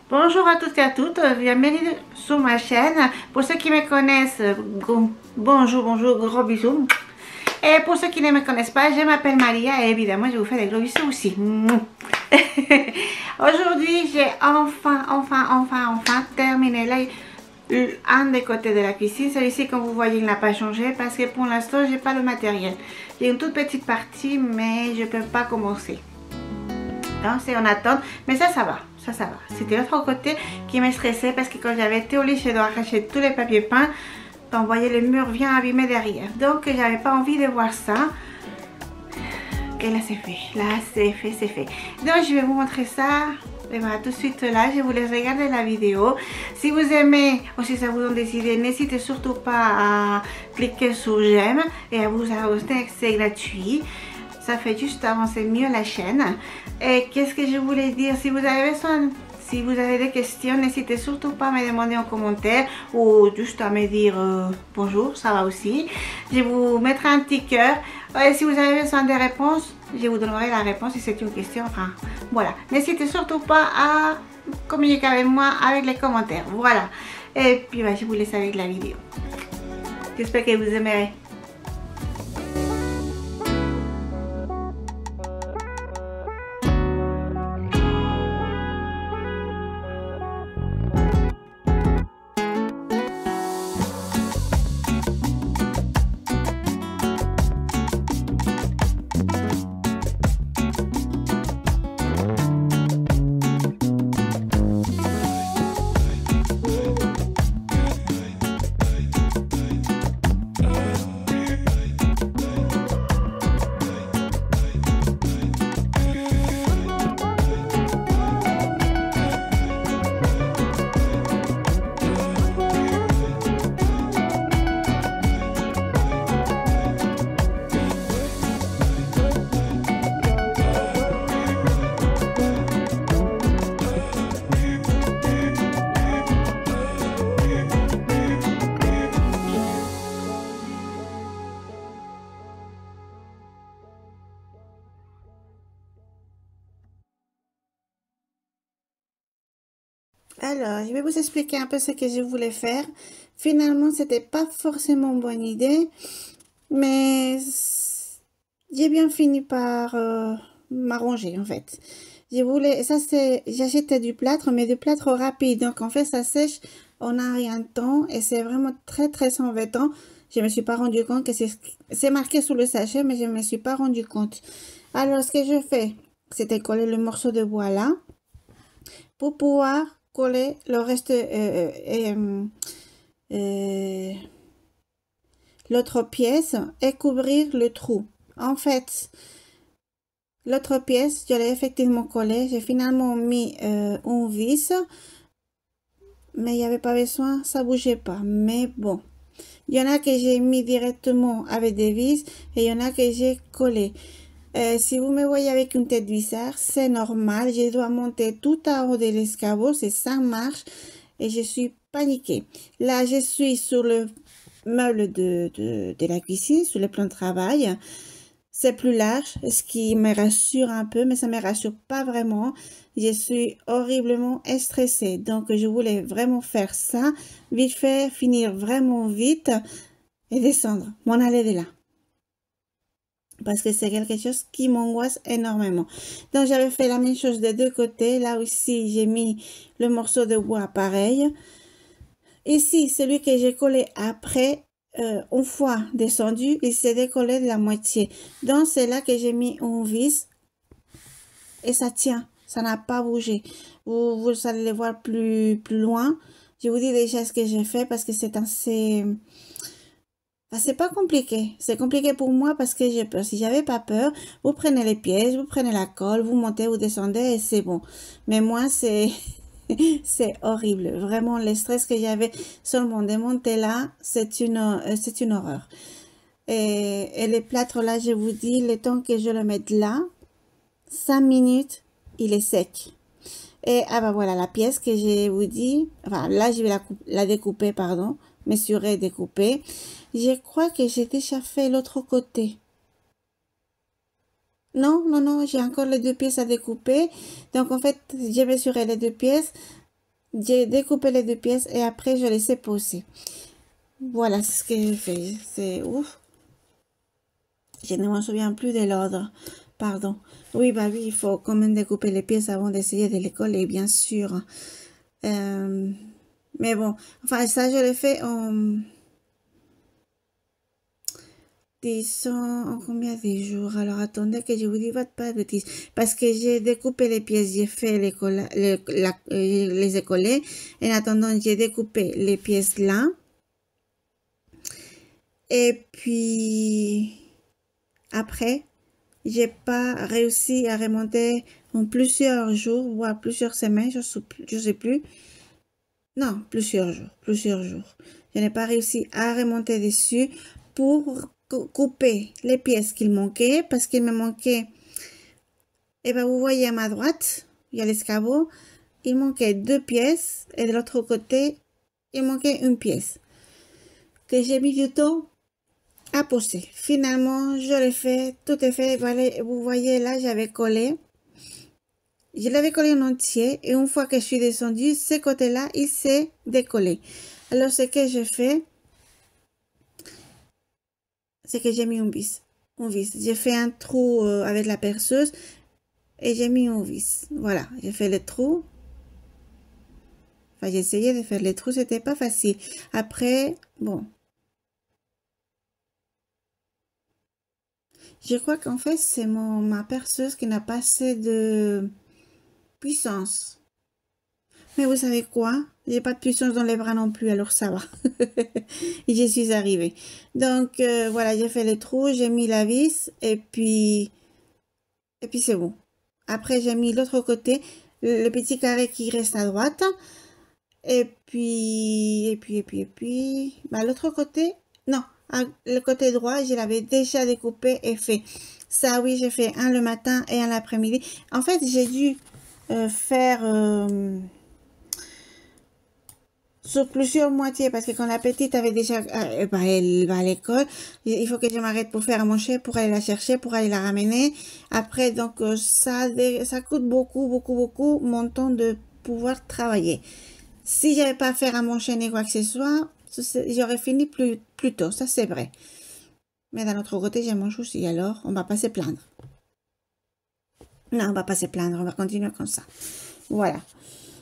Bonjour à toutes et à toutes, bienvenue sur ma chaîne. Pour ceux qui me connaissent, bonjour, gros bisous. Et pour ceux qui ne me connaissent pas, je m'appelle Maria et évidemment je vous fais des gros bisous aussi. Aujourd'hui, j'ai enfin terminé là, un des côtés de la cuisine. Celui-ci, comme vous voyez, il n'a pas changé parce que pour l'instant, j'ai pas le matériel. J'ai une toute petite partie, mais je peux pas commencer. Donc c'est en attente, mais ça va. C'était l'autre côté qui me stressait parce que quand j'avais été au lit, je dois arracher tous les papiers peints. Donc vous voyez, le mur vient abîmer derrière. Donc j'avais pas envie de voir ça. Et là c'est fait, c'est fait. Donc je vais vous montrer ça. Et voilà, tout de suite là, je vous laisse regarder la vidéo. Si vous aimez ou si ça vous donne des idées, n'hésitez surtout pas à cliquer sur j'aime et à vous abonner, c'est gratuit. Ça fait juste avancer mieux la chaîne. Et qu'est-ce que je voulais dire, si vous avez des questions, n'hésitez surtout pas à me demander en commentaire ou juste à me dire bonjour, ça va aussi. Je vous mettrai un petit cœur. Si vous avez besoin de réponses, je vous donnerai la réponse si c'est une question. Enfin, voilà. N'hésitez surtout pas à communiquer avec moi avec les commentaires. Voilà. Et puis, je vous laisse avec la vidéo. J'espère que vous aimerez. Alors, je vais vous expliquer un peu ce que je voulais faire. Finalement, c'était pas forcément une bonne idée, mais j'ai bien fini par m'arranger en fait. J'achetais du plâtre, mais du plâtre rapide. Donc en fait, ça sèche en un rien de temps et c'est vraiment très embêtant. Je me suis pas rendu compte que c'est marqué sur le sachet, mais je me suis pas rendu compte. Alors, ce que je fais, c'était coller le morceau de bois là pour pouvoir coller le reste l'autre pièce et couvrir le trou. En fait, l'autre pièce, je l'ai effectivement collée. J'ai finalement mis un vis, mais il n'y avait pas besoin, ça bougeait pas. Mais bon, il y en a que j'ai mis directement avec des vis et il y en a que j'ai collé. Si vous me voyez avec une tête bizarre, c'est normal. Je dois monter tout en haut de l'escabeau, c'est 5 marches et je suis paniquée. Là, je suis sur le meuble de la cuisine, sur le plan de travail. C'est plus large, ce qui me rassure un peu, mais ça me rassure pas vraiment. Je suis horriblement stressée. Donc, je voulais vraiment faire ça, vite fait, finir vraiment vite et descendre, m'en aller de là. Parce que c'est quelque chose qui m'angoisse énormément. Donc, j'avais fait la même chose des deux côtés. Là aussi, j'ai mis le morceau de bois pareil. Ici, celui que j'ai collé après, une fois descendu, il s'est décollé de la moitié. Donc, c'est là que j'ai mis un vis et ça tient. Ça n'a pas bougé. Vous allez le voir plus loin. Je vous dis déjà ce que j'ai fait parce que c'est assez... c'est pas compliqué. C'est compliqué pour moi parce que j'ai peur. Si j'avais pas peur, vous prenez les pièces, vous prenez la colle, vous montez, vous descendez et c'est bon. Mais moi, c'est c'est horrible. Vraiment, le stress que j'avais seulement de monter là, c'est une horreur. Et les plâtres là, je vous dis, le temps que je le mette là, 5 minutes, il est sec. Et ah bah voilà la pièce que je vous dis. Enfin là, je vais la découper, pardon. Mesurer, découper. Je crois que j'ai déjà fait l'autre côté. Non, j'ai encore les deux pièces à découper. Donc, en fait, j'ai mesuré les deux pièces. j'ai découpé les deux pièces et après je les ai posées. Voilà ce que j'ai fait. C'est ouf. Je ne m'en souviens plus de l'ordre. Pardon. Oui, bah oui, il faut quand même découper les pièces avant d'essayer de les coller, bien sûr. Mais bon, enfin, ça, je l'ai fait en... disons, en combien de jours? Alors, attendez que je vous dise pas de bêtises. Parce que j'ai découpé les pièces, j'ai fait les écoller. En attendant, j'ai découpé les pièces là. Et puis, après, j'ai pas réussi à remonter en plusieurs jours, voire plusieurs semaines, je sais plus. Non, plusieurs jours. Je n'ai pas réussi à remonter dessus pour couper les pièces qu'il manquait, parce qu'il me manquait, et ben vous voyez à ma droite, il y a l'escabeau, il manquait 2 pièces, et de l'autre côté, il manquait une pièce, que j'ai mis du temps à poser. Finalement, je l'ai fait, tout est fait. Voilà, vous voyez là, j'avais collé. Je l'avais collé en entier et une fois que je suis descendue, ce côté-là, il s'est décollé. Alors, ce que j'ai fait, c'est que j'ai mis un vis. J'ai fait un trou avec la perceuse et j'ai mis un vis. Voilà, j'ai fait le trou. Enfin, j'ai essayé de faire les trous, c'était pas facile. Après, bon. Je crois qu'en fait, c'est ma perceuse qui n'a pas assez de puissance. Mais vous savez quoi? J'ai pas de puissance dans les bras non plus, alors ça va. Et j'y suis arrivée. Donc, voilà, j'ai fait les trous, j'ai mis la vis et puis c'est bon. Après, j'ai mis l'autre côté, le petit carré qui reste à droite. Et puis, bah, l'autre côté, non, le côté droit, je l'avais déjà découpé et fait. Ça, oui, j'ai fait un le matin et un l'après-midi. En fait, j'ai dû faire sur plusieurs moitiés parce que quand la petite avait déjà, bah, elle va à l'école, il faut que je m'arrête pour faire à manger, pour aller la chercher, pour aller la ramener. Après, donc, ça coûte beaucoup mon temps de pouvoir travailler. Si j'avais pas à faire à manger ni quoi que ce soit, j'aurais fini plus tôt, ça c'est vrai. Mais d'un autre côté, je mange aussi, alors on va pas se plaindre. Non, on va pas se plaindre, on va continuer comme ça. Voilà.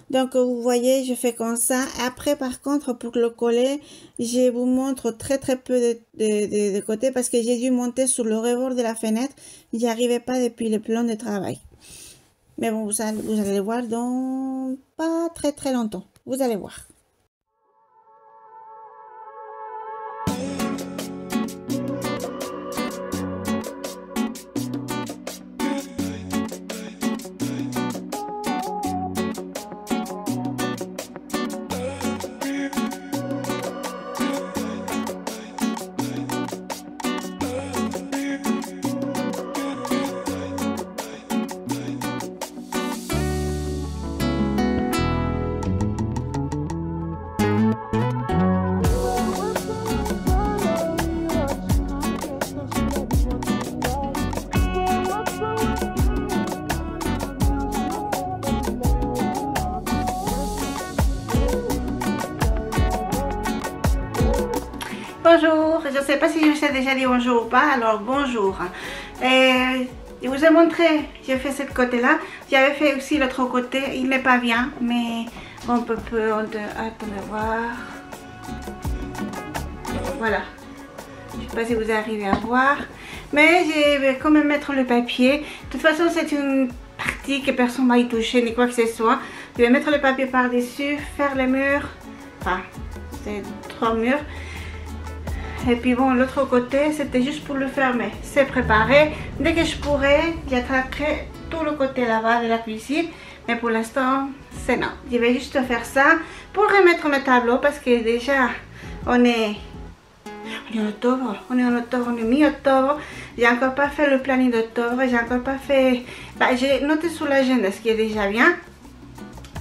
Donc, vous voyez, je fais comme ça. Après, par contre, pour le coller, je vous montre très peu de côté parce que j'ai dû monter sur le rebord de la fenêtre. J'y arrivais pas depuis le plan de travail. Mais bon, vous allez le voir dans pas très longtemps. Vous allez voir. Bonjour, je ne sais pas si je vous ai déjà dit bonjour ou pas, alors bonjour. Je vous ai montré, j'ai fait ce côté-là, j'avais fait aussi l'autre côté, il n'est pas bien, mais on peut attendez voir. Voilà, je ne sais pas si vous arrivez à voir, mais je vais quand même mettre le papier. De toute façon, c'est une partie que personne ne va y toucher ni quoi que ce soit. Je vais mettre le papier par-dessus, faire les murs, enfin, c'est 3 murs. Et puis bon, l'autre côté, c'était juste pour le fermer. C'est préparé. Dès que je pourrai, j'attaquerai tout le côté là-bas de la cuisine. Mais pour l'instant, c'est non. Je vais juste faire ça pour remettre le tableau parce que déjà, on est en octobre. On est mi-octobre. J'ai encore pas fait le planning d'octobre. J'ai encore pas fait... Bah, j'ai noté sur l'agenda ce qui est déjà bien.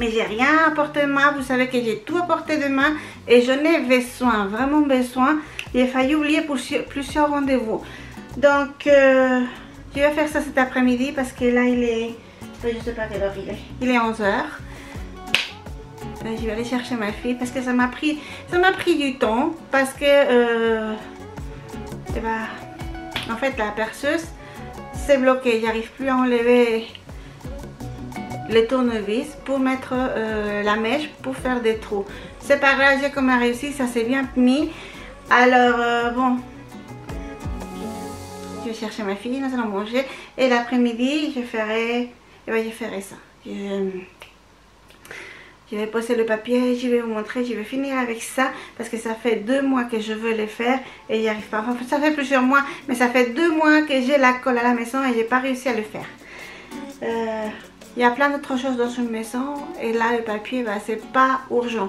Mais j'ai rien apporté de main. Vous savez que j'ai tout apporté de main. Et j'en ai besoin, vraiment besoin. J'ai failli oublier plusieurs rendez-vous. Donc, je vais faire ça cet après-midi parce que là, il est... Je sais pas quelle heure il est. Il est 11 h. Je vais aller chercher ma fille parce que ça m'a pris du temps parce que en fait la perceuse s'est bloquée. J'arrive plus à enlever les tournevis pour mettre la mèche pour faire des trous. C'est pas grave, j'ai quand même réussi, ça s'est bien mis. Alors bon, je vais chercher ma fille, nous allons manger et l'après-midi je ferai ça. Je vais poser le papier, je vais vous montrer, je vais finir avec ça parce que ça fait 2 mois que je veux le faire et j'y arrive pas. Enfin, ça fait plusieurs mois, mais ça fait 2 mois que j'ai la colle à la maison et j'ai pas réussi à le faire. Il y a plein d'autres choses dans une maison et là le papier, c'est pas urgent.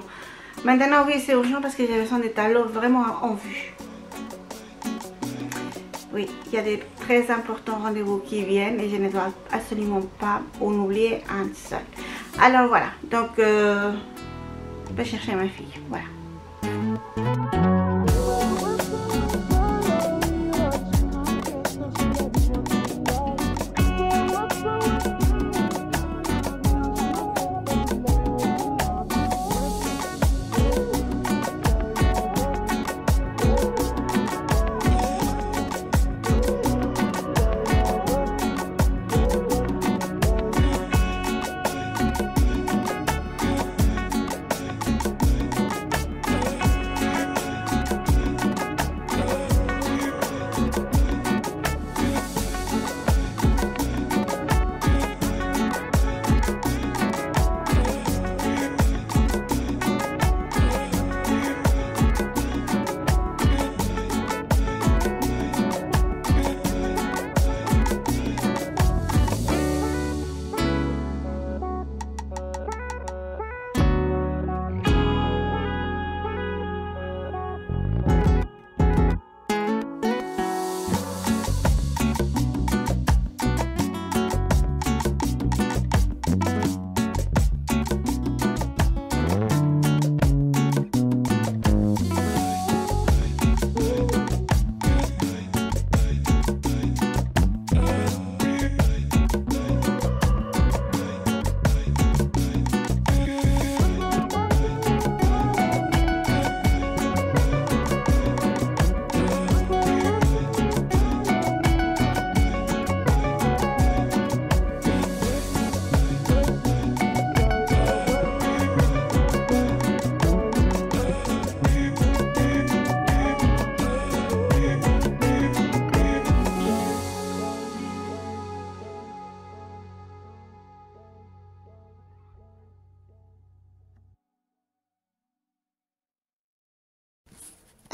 Maintenant oui, c'est urgent parce que j'ai besoin des tableaux vraiment en vue. Oui, il y a des très importants rendez-vous qui viennent et je ne dois absolument pas en oublier un seul. Alors voilà, donc je vais chercher ma fille, voilà.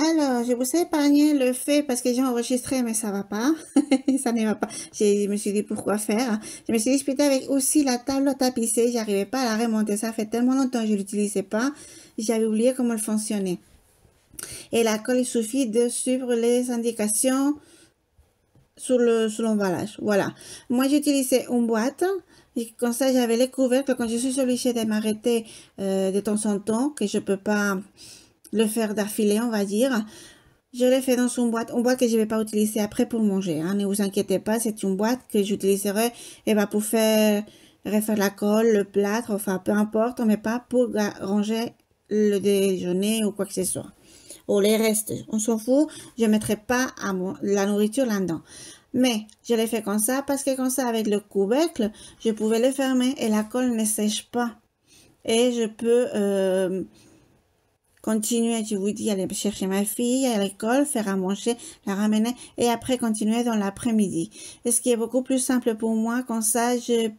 Alors, je vous ai épargné le fait parce que j'ai enregistré, mais ça va pas. Ça ne va pas. Je me suis dit pourquoi faire. Je me suis disputé avec aussi la table à tapisser. J'arrivais pas à la remonter. Ça fait tellement longtemps que je l'utilisais pas. J'avais oublié comment elle fonctionnait. Et la colle, il suffit de suivre les indications sur l'emballage. Voilà. Moi, j'utilisais une boîte. Et comme ça, j'avais les couvercles. Quand je suis obligée de m'arrêter de temps en temps, que je peux pas le faire d'affilée, on va dire. Je l'ai fait dans une boîte que je vais pas utiliser après pour manger. Hein. Ne vous inquiétez pas, c'est une boîte que j'utiliserai pour refaire la colle, le plâtre, enfin peu importe, mais pas pour ranger le déjeuner ou quoi que ce soit. Ou les restes, on s'en fout, je mettrai pas la nourriture là-dedans. Mais je l'ai fait comme ça parce que comme ça, avec le couvercle, je pouvais le fermer et la colle ne sèche pas. Et je peux continuer, je vous dis, aller chercher ma fille à l'école, faire à manger, la ramener et après continuer dans l'après-midi. Et ce qui est beaucoup plus simple pour moi, comme ça, je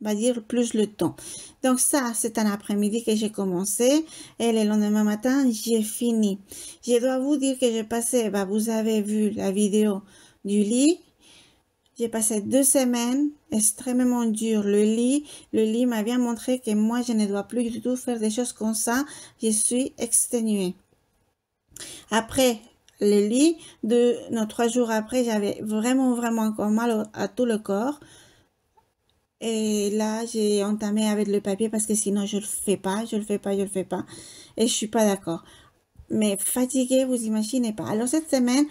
va dire plus le temps. Donc ça, c'est un après-midi que j'ai commencé et le lendemain matin, j'ai fini. Je dois vous dire que j'ai passé, vous avez vu la vidéo du lit. J'ai passé 2 semaines extrêmement dures. Le lit m'a bien montré que moi, je ne dois plus du tout faire des choses comme ça. Je suis exténuée. Après le lit, 3 jours après, j'avais vraiment encore mal à tout le corps. Et là, j'ai entamé avec le papier parce que sinon, je le fais pas. Et je suis pas d'accord. Mais fatiguée, vous imaginez pas. Alors, cette semaine,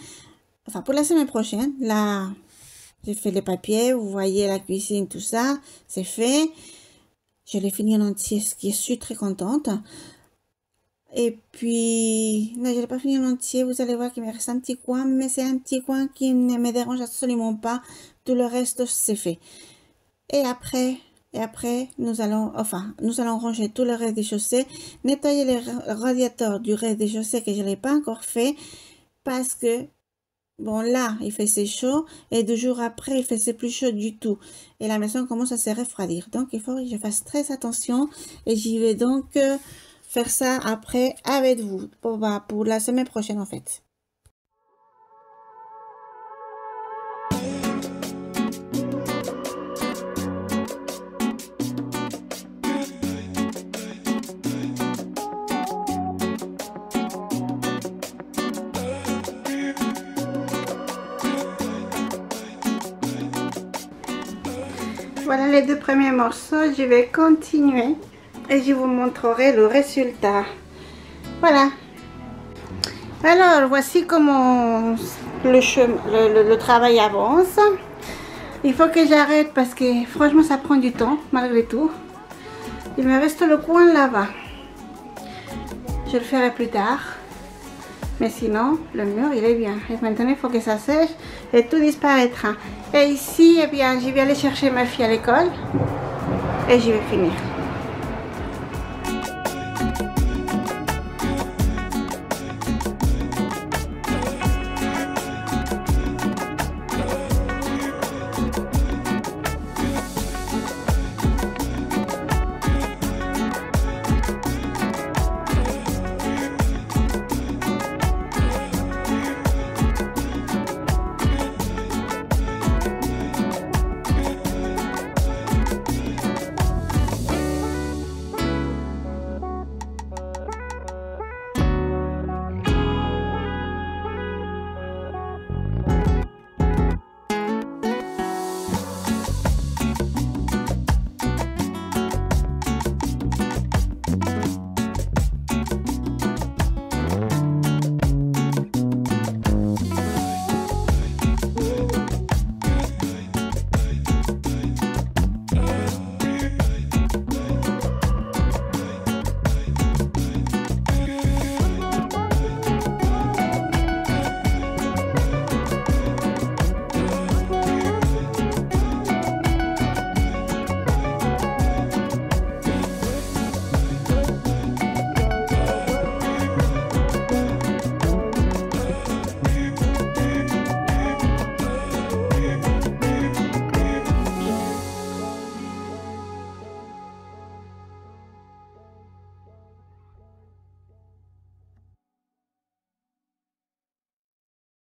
enfin, pour la semaine prochaine, là, j'ai fait les papiers, vous voyez la cuisine, tout ça, c'est fait. Je l'ai fini en entier, ce qui je suis très contente. Et puis, non, je l'ai pas fini en entier. Vous allez voir qu'il me reste un petit coin, mais c'est un petit coin qui ne me dérange absolument pas. Tout le reste, c'est fait. Et après, nous allons ranger tout le reste des chaussées, nettoyer les radiateurs du reste des chaussées que je n'ai pas encore fait parce que, bon, là, il faisait chaud et 2 jours après, il faisait plus chaud du tout. Et la maison commence à se refroidir. Donc, il faut que je fasse très attention et j'y vais donc faire ça après avec vous pour la semaine prochaine en fait. Voilà les 2 premiers morceaux, je vais continuer et je vous montrerai le résultat. Voilà. Alors voici comment le travail avance. Il faut que j'arrête parce que franchement ça prend du temps malgré tout. Il me reste le coin là-bas. Je le ferai plus tard. Mais sinon, le mur, il est bien. Et maintenant, il faut que ça sèche et tout disparaîtra. Et ici, eh bien, je vais aller chercher ma fille à l'école et je vais finir.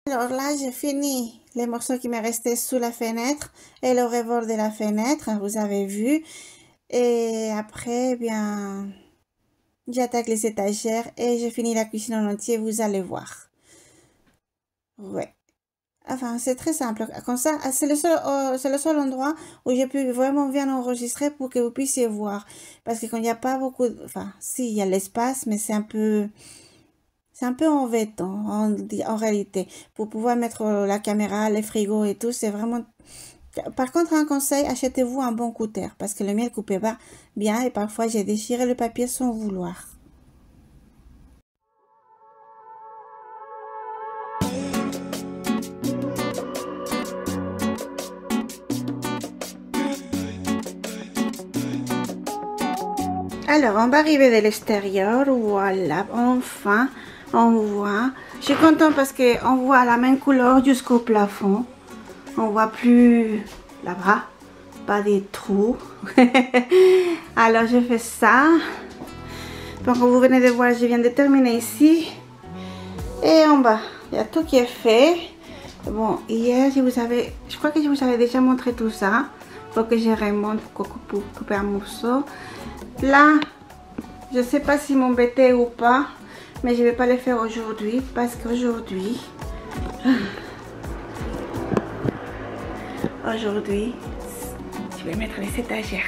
Alors là, j'ai fini les morceaux qui me restaient sous la fenêtre et le rebord de la fenêtre, vous avez vu. Et après, eh bien, j'attaque les étagères et j'ai fini la cuisine en entier, vous allez voir. Ouais. Enfin, c'est très simple. Comme ça, c'est le seul endroit où j'ai pu vraiment bien enregistrer pour que vous puissiez voir. Parce que quand il n'y a pas beaucoup, enfin, si, il y a l'espace, mais c'est un peu embêtant en réalité. Pour pouvoir mettre la caméra, les frigos et tout, c'est vraiment... Par contre, un conseil, achetez-vous un bon cutter parce que le mien ne coupait pas bien et parfois j'ai déchiré le papier sans vouloir. Alors, on va arriver de l'extérieur. Voilà, enfin, on voit. Je suis contente parce qu'on voit la même couleur jusqu'au plafond. On voit plus là-bas, pas des trous. Alors, je fais ça. Donc, vous venez de voir, je viens de terminer ici. Et en bas, il y a tout qui est fait. Bon, hier, je crois que je vous avais déjà montré tout ça. Faut que je remonte pour couper un morceau. Là, je sais pas si m'embêter ou pas, mais je vais pas le faire aujourd'hui parce qu'aujourd'hui, je vais mettre les étagères.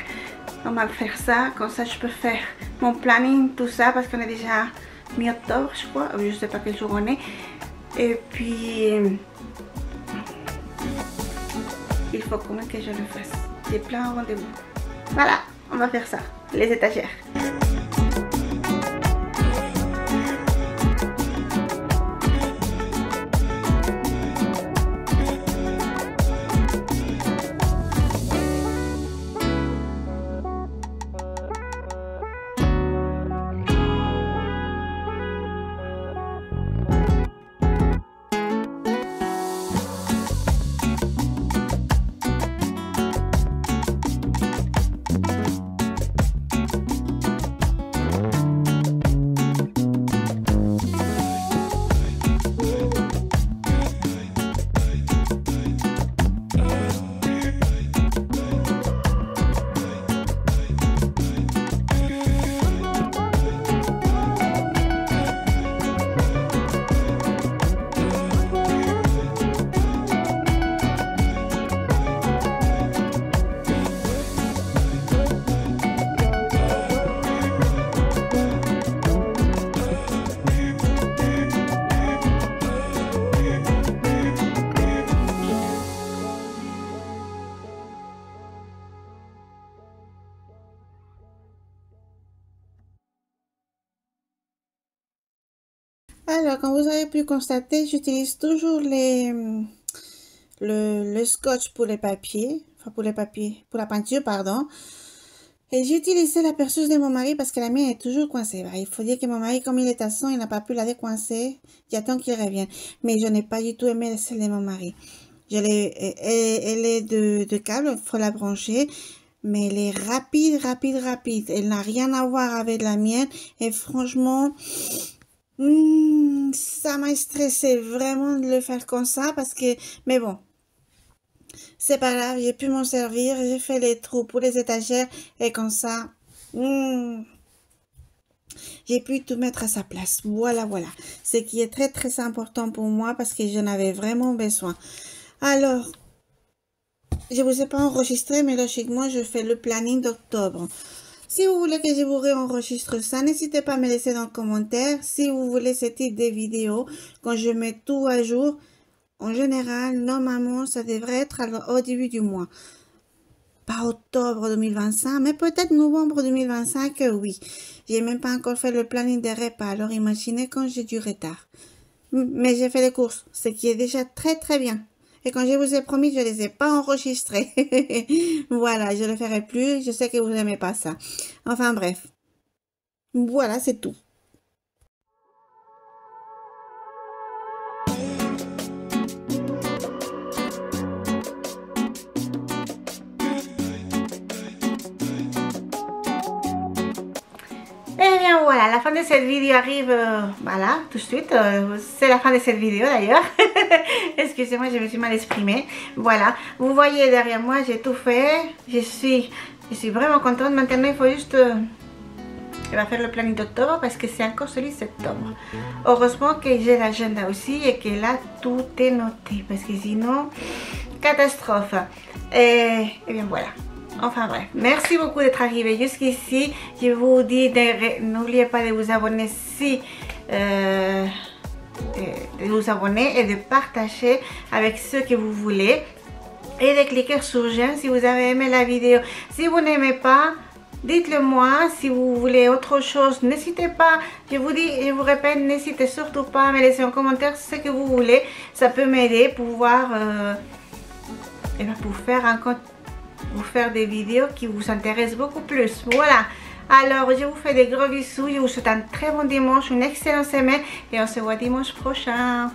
On va faire ça, comme ça je peux faire mon planning, tout ça, parce qu'on est déjà mi-octobre, je crois, je sais pas quel jour on est. Et puis, il faut quand même que je le fasse. J'ai plein de rendez-vous. Voilà. on va faire ça, les étagères. Alors, comme vous avez pu constater, j'utilise toujours le scotch pour les papiers, enfin pour la peinture, pardon. Et j'ai utilisé la perceuse de mon mari parce que la mienne est toujours coincée. Il faut dire que mon mari, comme il est à 100, il n'a pas pu la décoincer. J'attends qu'il revienne. Mais je n'ai pas du tout aimé celle de mon mari. Elle est de câble, il faut la brancher. Mais elle est rapide. Elle n'a rien à voir avec la mienne. Et franchement... ça m'a stressé vraiment de le faire comme ça parce que, mais bon, c'est pas grave, j'ai pu m'en servir, j'ai fait les trous pour les étagères et comme ça, j'ai pu tout mettre à sa place. Voilà, ce qui est très important pour moi parce que j'en avais vraiment besoin. Alors, je vous ai pas enregistré, mais logiquement, je fais le planning d'octobre. Si vous voulez que je vous réenregistre ça, n'hésitez pas à me laisser dans le commentaire. Si vous voulez ce type de vidéo, quand je mets tout à jour, en général, normalement, ça devrait être au début du mois. Pas octobre 2025, mais peut-être novembre 2025, oui. J'ai même pas encore fait le planning des repas, alors imaginez quand j'ai du retard. Mais j'ai fait les courses, ce qui est déjà très bien. Et quand je vous ai promis, je ne les ai pas enregistrés. Voilà, je ne le ferai plus. Je sais que vous n'aimez pas ça. Enfin bref. Voilà, c'est tout. Et bien voilà, la fin de cette vidéo arrive, voilà, tout de suite, c'est la fin de cette vidéo d'ailleurs. Excusez-moi, je me suis mal exprimée. Voilà, vous voyez derrière moi, j'ai tout fait, je suis vraiment contente. Maintenant, il faut juste, je vais faire le planning d'octobre parce que c'est encore celui de septembre. Heureusement que j'ai l'agenda aussi et que là, tout est noté parce que sinon, catastrophe. Et bien voilà. Enfin bref, merci beaucoup d'être arrivé jusqu'ici. Je vous dis, n'oubliez pas de vous abonner de vous abonner et de partager avec ceux que vous voulez. Et de cliquer sur j'aime si vous avez aimé la vidéo. Si vous n'aimez pas, dites-le moi. Si vous voulez autre chose, n'hésitez pas. Je vous dis, je vous répète, n'hésitez surtout pas à me laisser en commentaire ce que vous voulez. Ça peut m'aider pour voir, pour faire des vidéos qui vous intéressent beaucoup plus. Voilà, alors je vous fais des gros bisous, je vous souhaite un très bon dimanche, une excellente semaine et on se voit dimanche prochain.